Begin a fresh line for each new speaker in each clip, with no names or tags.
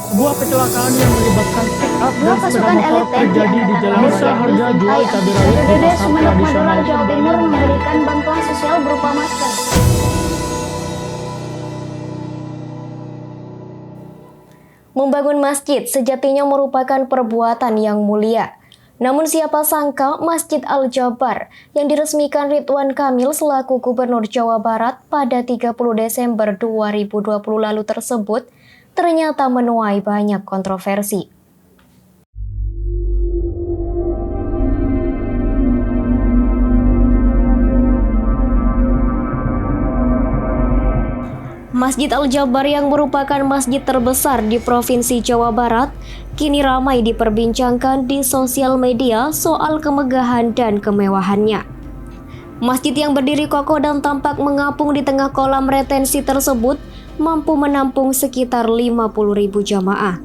Sebuah kecelakaan yang melibatkan pick-up
Dua
dan sepeda
pasukan
motor
elit TNI
terjadi di Jalan
Angkatan
Raya Harga Jual Cabai Rawit di
BPBD
pasar
Sumeneb Madura,
tradisional
Jawa Timur
kembali.
memberikan bantuan sosial berupa masker. Membangun masjid sejatinya merupakan perbuatan yang mulia. Namun siapa sangka Masjid Al-Jabar yang diresmikan Ridwan Kamil selaku Gubernur Jawa Barat pada 30 Desember 2020 lalu tersebut ternyata menuai banyak kontroversi. Masjid Al-Jabar yang merupakan masjid terbesar di Provinsi Jawa Barat kini ramai diperbincangkan di sosial media soal kemegahan dan kemewahannya. Masjid yang berdiri kokoh dan tampak mengapung di tengah kolam retensi tersebut mampu menampung sekitar 50.000 jamaah.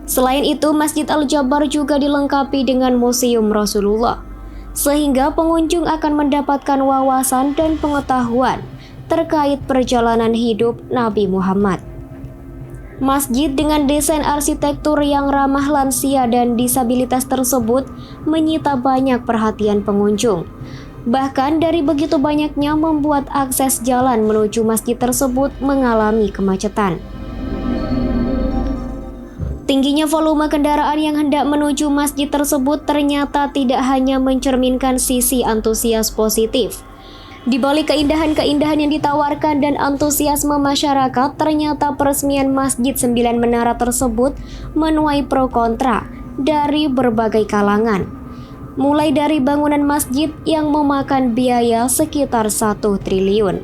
Selain itu, Masjid Al-Jabar juga dilengkapi dengan Museum Rasulullah, sehingga pengunjung akan mendapatkan wawasan dan pengetahuan terkait perjalanan hidup Nabi Muhammad. Masjid dengan desain arsitektur yang ramah lansia dan disabilitas tersebut menyita banyak perhatian pengunjung. Bahkan dari begitu banyaknya membuat akses jalan menuju masjid tersebut mengalami kemacetan. Tingginya volume kendaraan yang hendak menuju masjid tersebut ternyata tidak hanya mencerminkan sisi antusias positif. Di balik keindahan-keindahan yang ditawarkan dan antusiasme masyarakat, ternyata peresmian Masjid 9 Menara tersebut menuai pro kontra dari berbagai kalangan. Mulai dari bangunan masjid yang memakan biaya sekitar 1 triliun.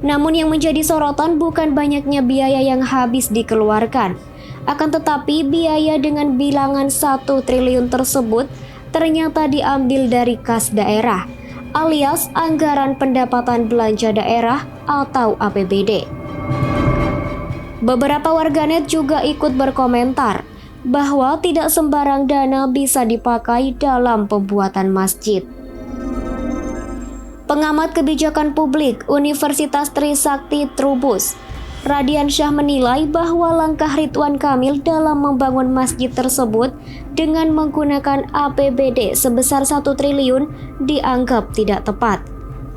Namun yang menjadi sorotan bukan banyaknya biaya yang habis dikeluarkan. Akan tetapi biaya dengan bilangan 1 triliun tersebut ternyata diambil dari kas daerah, alias anggaran pendapatan belanja daerah atau APBD. Beberapa warganet juga ikut berkomentar bahwa tidak sembarang dana bisa dipakai dalam pembuatan masjid. Pengamat kebijakan publik Universitas Trisakti Trubus, Radiansyah menilai bahwa langkah Ridwan Kamil dalam membangun masjid tersebut dengan menggunakan APBD sebesar 1 triliun dianggap tidak tepat.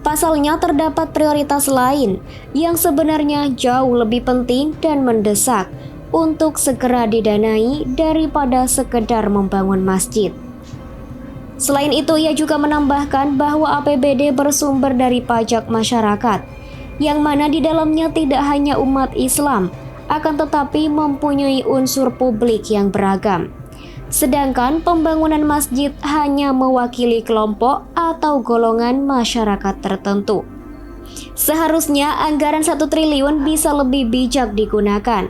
Pasalnya terdapat prioritas lain yang sebenarnya jauh lebih penting dan mendesak untuk segera didanai daripada sekedar membangun masjid. Selain itu, ia juga menambahkan bahwa APBD bersumber dari pajak masyarakat, yang mana di dalamnya tidak hanya umat Islam, akan tetapi mempunyai unsur publik yang beragam. Sedangkan pembangunan masjid hanya mewakili kelompok atau golongan masyarakat tertentu. Seharusnya anggaran 1 triliun bisa lebih bijak digunakan,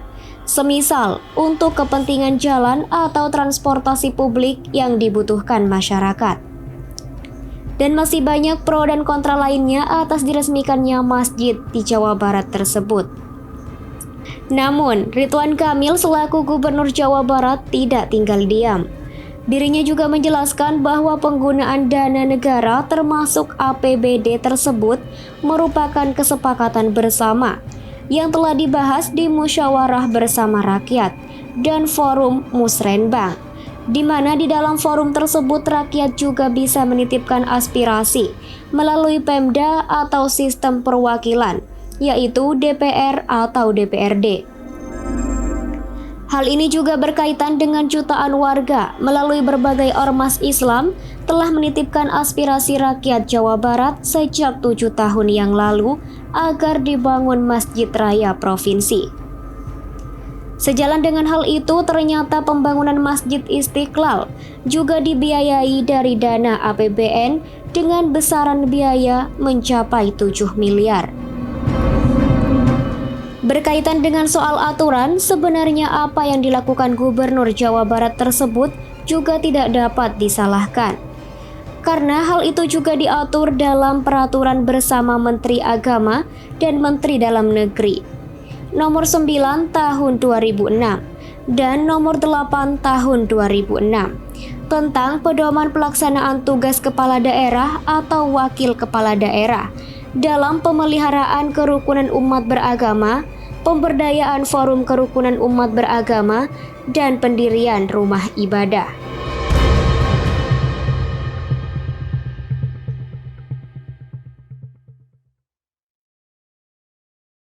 semisal untuk kepentingan jalan atau transportasi publik yang dibutuhkan masyarakat. Dan masih banyak pro dan kontra lainnya atas diresmikannya masjid di Jawa Barat tersebut. Namun, Ridwan Kamil selaku Gubernur Jawa Barat tidak tinggal diam. Dirinya juga menjelaskan bahwa penggunaan dana negara termasuk APBD tersebut merupakan kesepakatan bersama yang telah dibahas di Musyawarah Bersama Rakyat dan Forum Musrenbang, di mana di dalam forum tersebut rakyat juga bisa menitipkan aspirasi melalui Pemda atau sistem perwakilan, yaitu DPR atau DPRD. Hal ini juga berkaitan dengan jutaan warga melalui berbagai ormas Islam telah menitipkan aspirasi rakyat Jawa Barat sejak 7 tahun yang lalu agar dibangun Masjid Raya Provinsi. Sejalan dengan hal itu, ternyata pembangunan Masjid Istiqlal juga dibiayai dari dana APBN dengan besaran biaya mencapai 7 miliar. Berkaitan dengan soal aturan, sebenarnya apa yang dilakukan Gubernur Jawa Barat tersebut juga tidak dapat disalahkan. Karena hal itu juga diatur dalam Peraturan Bersama Menteri Agama dan Menteri Dalam Negeri Nomor 9 Tahun 2006 dan Nomor 8 Tahun 2006 tentang pedoman pelaksanaan tugas kepala daerah atau wakil kepala daerah dalam pemeliharaan kerukunan umat beragama pemberdayaan forum kerukunan umat beragama, dan pendirian rumah ibadah.